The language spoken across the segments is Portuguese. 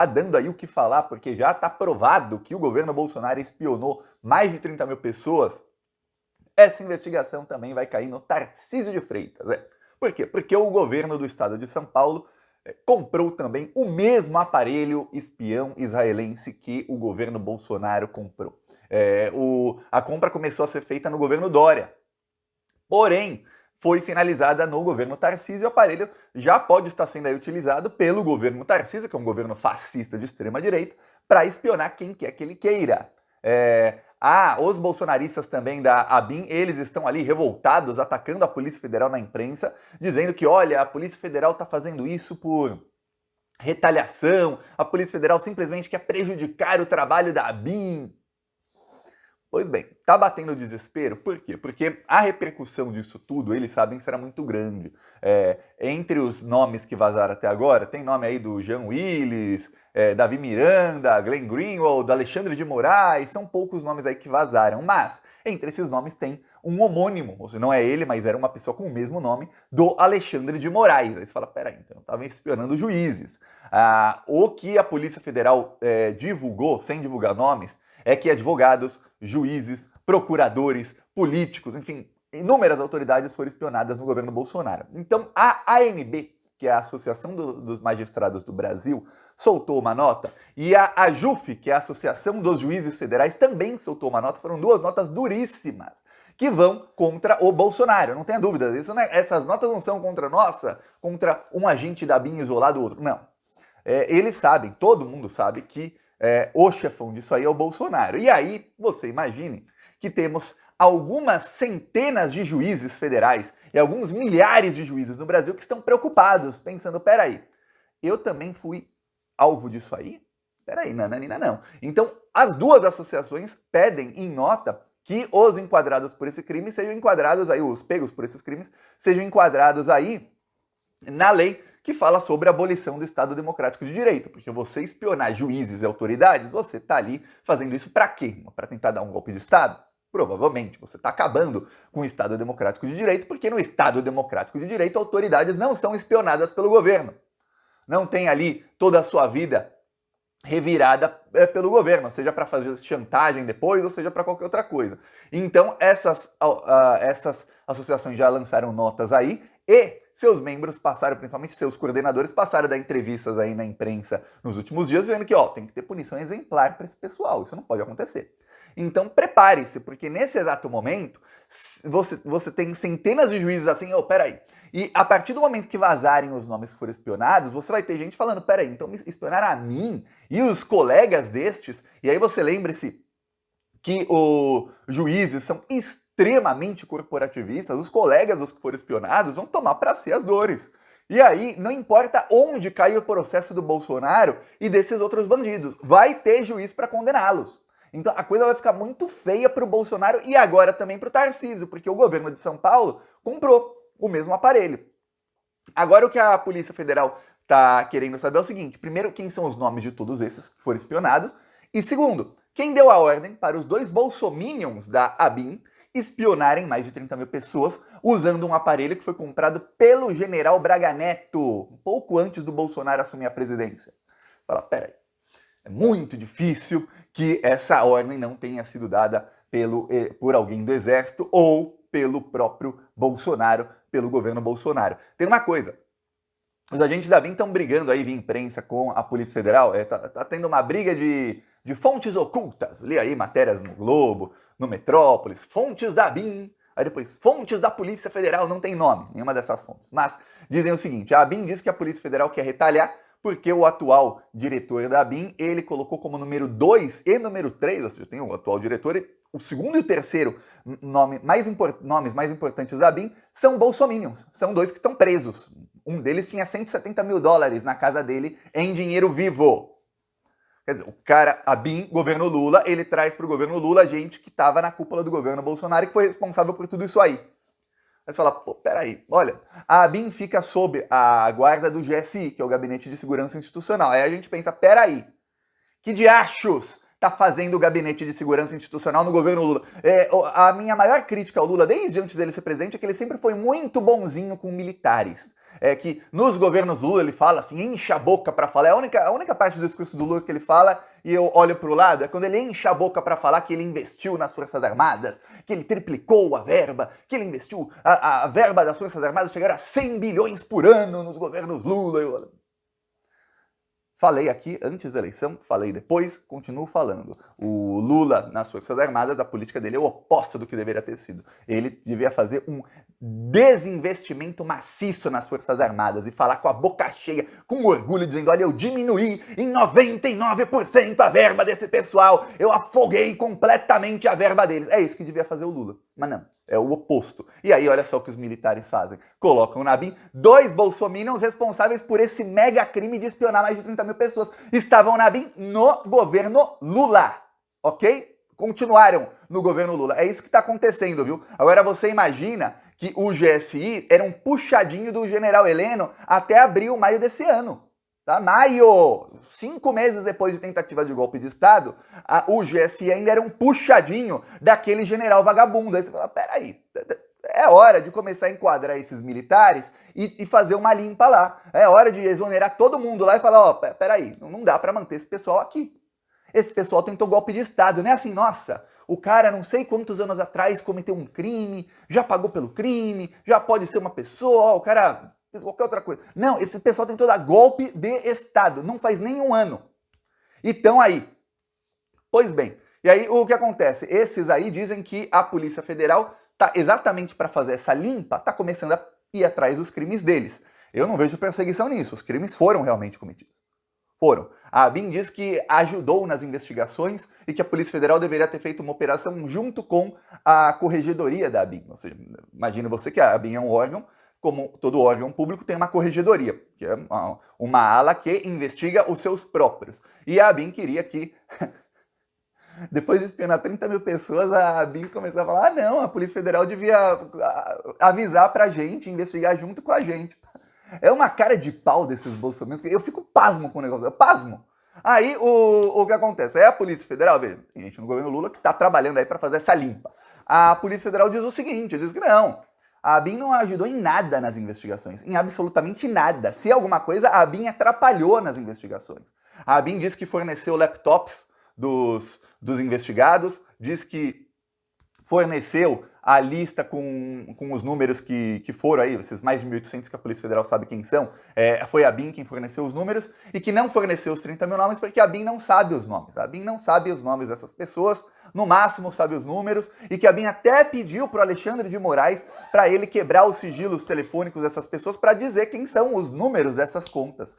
tá dando aí o que falar, porque já está provado que o governo Bolsonaro espionou mais de 30 mil pessoas. Essa investigação também vai cair no Tarcísio de Freitas. Por quê? Porque o governo do estado de São Paulo comprou também o mesmo aparelho espião israelense que o governo Bolsonaro comprou. A compra começou a ser feita no governo Dória. Porém, foi finalizada no governo Tarcísio e o aparelho já pode estar sendo aí utilizado pelo governo Tarcísio, que é um governo fascista de extrema-direita, para espionar quem quer que ele queira. Os bolsonaristas também da ABIN, eles estão ali revoltados, atacando a Polícia Federal na imprensa, dizendo que, olha, a Polícia Federal está fazendo isso por retaliação, a Polícia Federal simplesmente quer prejudicar o trabalho da ABIN. Pois bem, tá batendo desespero, por quê? Porque a repercussão disso tudo, eles sabem, será muito grande. Entre os nomes que vazaram até agora, tem nome aí do Jean Willis, Davi Miranda, Glenn Greenwald, Alexandre de Moraes, são poucos nomes aí que vazaram, mas entre esses nomes tem um homônimo, ou seja, não é ele, mas era uma pessoa com o mesmo nome, do Alexandre de Moraes. Aí você fala, peraí, então eu estava espionando juízes. O que a Polícia Federal divulgou, sem divulgar nomes, é que advogados, juízes, procuradores, políticos, enfim, inúmeras autoridades foram espionadas no governo Bolsonaro. Então, a AMB, que é a Associação dos Magistrados do Brasil, soltou uma nota, e a AJUF, que é a Associação dos Juízes Federais, também soltou uma nota. Foram duas notas duríssimas, que vão contra o Bolsonaro. Não tenha dúvida, essas notas não são contra um agente da ABIN isolado ou outro, não. Eles sabem, todo mundo sabe que o chefão disso aí é o Bolsonaro. E aí, você imagine que temos algumas centenas de juízes federais e alguns milhares de juízes no Brasil que estão preocupados, pensando, peraí, eu também fui alvo disso aí? Peraí, nananina não. Então, as duas associações pedem em nota que os enquadrados por esse crime sejam enquadrados aí, os pegos por esses crimes, sejam enquadrados aí na lei que fala sobre a abolição do Estado Democrático de Direito, porque você espionar juízes e autoridades, você está ali fazendo isso para quê? Para tentar dar um golpe de Estado? Provavelmente, você está acabando com o Estado Democrático de Direito, porque no Estado Democrático de Direito, autoridades não são espionadas pelo governo. Não tem ali toda a sua vida revirada pelo governo, seja para fazer chantagem depois, ou seja para qualquer outra coisa. Então, essas associações já lançaram notas aí, e seus membros passaram, principalmente seus coordenadores, passaram a dar entrevistas aí na imprensa nos últimos dias, dizendo que tem que ter punição exemplar para esse pessoal, isso não pode acontecer. Então prepare-se, porque nesse exato momento, você tem centenas de juízes assim, peraí. E a partir do momento que vazarem os nomes que foram espionados, você vai ter gente falando, peraí, então me espionaram a mim e os colegas destes, e aí você lembre-se que os juízes são extremamente corporativistas, os colegas dos que foram espionados vão tomar para si as dores. E aí, não importa onde cair o processo do Bolsonaro e desses outros bandidos, vai ter juiz para condená-los. Então a coisa vai ficar muito feia para o Bolsonaro e agora também para o Tarcísio, porque o governo de São Paulo comprou o mesmo aparelho. Agora o que a Polícia Federal está querendo saber é o seguinte: primeiro, quem são os nomes de todos esses que foram espionados? E segundo, quem deu a ordem para os dois bolsominions da ABIN espionarem mais de 30 mil pessoas usando um aparelho que foi comprado pelo general Braga Neto, um pouco antes do Bolsonaro assumir a presidência? Fala, peraí, é muito difícil que essa ordem não tenha sido dada por alguém do Exército ou pelo próprio Bolsonaro, pelo governo Bolsonaro. Tem uma coisa, os agentes da ABIN estão brigando aí via imprensa com a Polícia Federal, tá tendo uma briga de fontes ocultas. Li aí matérias no Globo, no Metrópolis, fontes da ABIN, aí depois fontes da Polícia Federal, não tem nome, nenhuma dessas fontes. Mas dizem o seguinte: a ABIN diz que a Polícia Federal quer retaliar porque o atual diretor da ABIN, ele colocou como número 2 e número 3, ou seja, tem o atual diretor e o segundo e o terceiro nomes mais importantes da ABIN são bolsominions, são dois que estão presos. Um deles tinha $170 mil na casa dele em dinheiro vivo. Quer dizer, o cara, ABIN, governo Lula, ele traz para o governo Lula gente que estava na cúpula do governo Bolsonaro e que foi responsável por tudo isso aí. Aí você fala, peraí, olha, a ABIN fica sob a guarda do GSI, que é o Gabinete de Segurança Institucional. Aí a gente pensa, peraí, que diachos tá fazendo o Gabinete de Segurança Institucional no governo Lula? A minha maior crítica ao Lula, desde antes dele ser presidente, é que ele sempre foi muito bonzinho com militares. é que nos governos Lula ele fala assim, enche a boca para falar, é a única parte do discurso do Lula que ele fala e eu olho pro lado, é quando ele enche a boca para falar que ele investiu nas Forças Armadas, que ele triplicou a verba, que ele investiu, a verba das Forças Armadas chegaram a 100 bilhões por ano nos governos Lula. Falei aqui antes da eleição, falei depois, continuo falando. O Lula, nas Forças Armadas, a política dele é o oposto do que deveria ter sido. Ele devia fazer um desinvestimento maciço nas Forças Armadas e falar com a boca cheia, com orgulho, dizendo, olha, eu diminuí em 99% a verba desse pessoal, eu afoguei completamente a verba deles. É isso que devia fazer o Lula. Mas não, é o oposto. E aí, olha só o que os militares fazem. Colocam na BIM 2 bolsominions responsáveis por esse mega crime de espionar mais de 30 mil pessoas. Estavam na BIM no governo Lula, ok? Continuaram no governo Lula. É isso que está acontecendo, viu? Agora você imagina que o GSI era um puxadinho do general Heleno até abril, maio desse ano. Tá? Maio! 5 meses depois de tentativa de golpe de Estado, o GSI ainda era um puxadinho daquele general vagabundo. Aí você fala, peraí, é hora de começar a enquadrar esses militares e fazer uma limpa lá. É hora de exonerar todo mundo lá e falar, ó, peraí, não dá pra manter esse pessoal aqui. Esse pessoal tentou golpe de Estado, não é assim, nossa, o cara não sei quantos anos atrás cometeu um crime, já pagou pelo crime, já pode ser uma pessoa, ó, o cara fez qualquer outra coisa. Não, esse pessoal tentou dar golpe de Estado, não faz nem um ano. E estão aí. Pois bem, e aí o que acontece? Esses aí dizem que a Polícia Federal tá exatamente para fazer essa limpa, tá começando a ir atrás dos crimes deles. Eu não vejo perseguição nisso, os crimes foram realmente cometidos. Foram. A ABIN diz que ajudou nas investigações e que a Polícia Federal deveria ter feito uma operação junto com a corregedoria da ABIN. Ou seja, imagina você que a ABIN é um órgão, como todo órgão público tem uma corregedoria, que é uma ala que investiga os seus próprios. E a ABIN queria que, depois de espionar 30 mil pessoas, a ABIN começou a falar, ah não, a Polícia Federal devia avisar pra gente, investigar junto com a gente. É uma cara de pau desses bolsominions, eu fico pasmo com o negócio, eu pasmo. Aí o que acontece? É a Polícia Federal, veja, tem gente no governo Lula que tá trabalhando aí para fazer essa limpa. A Polícia Federal diz o seguinte, diz que não, a ABIN não ajudou em nada nas investigações, em absolutamente nada. Se alguma coisa, a ABIN atrapalhou nas investigações. A ABIN diz que forneceu laptops dos investigados, diz que forneceu a lista com os números que foram aí, esses mais de 1.800 que a Polícia Federal sabe quem são, foi a ABIN quem forneceu os números, e que não forneceu os 30 mil nomes porque a ABIN não sabe os nomes. A ABIN não sabe os nomes dessas pessoas, no máximo sabe os números, e que a ABIN até pediu para o Alexandre de Moraes para ele quebrar os sigilos telefônicos dessas pessoas para dizer quem são os números dessas contas,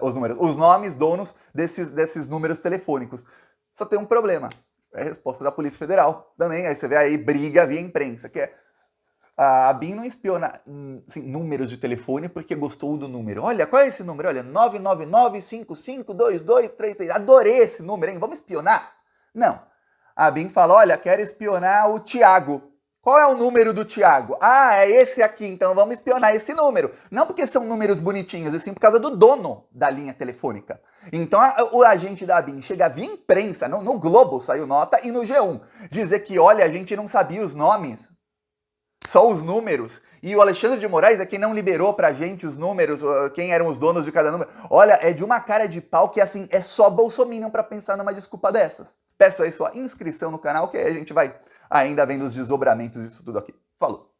os nomes donos desses números telefônicos. Só tem um problema. É a resposta da Polícia Federal também. Aí você vê aí briga via imprensa, que é a ABIN não espiona assim, números de telefone porque gostou do número. Olha, qual é esse número? Olha, 999-552236. Adorei esse número, hein? Vamos espionar? Não. A ABIN fala, olha, quero espionar o Tiago. Qual é o número do Tiago? Ah, é esse aqui, então vamos espionar esse número. Não porque são números bonitinhos, e sim por causa do dono da linha telefônica. Então o agente da ABIN chega via imprensa, no Globo saiu nota e no G1, dizer que, olha, a gente não sabia os nomes, só os números. E o Alexandre de Moraes é quem não liberou pra gente os números, quem eram os donos de cada número. Olha, é de uma cara de pau que, assim, é só bolsominion pra pensar numa desculpa dessas. Peço aí sua inscrição no canal, que aí a gente vai ainda vendo os desdobramentos disso tudo aqui. Falou!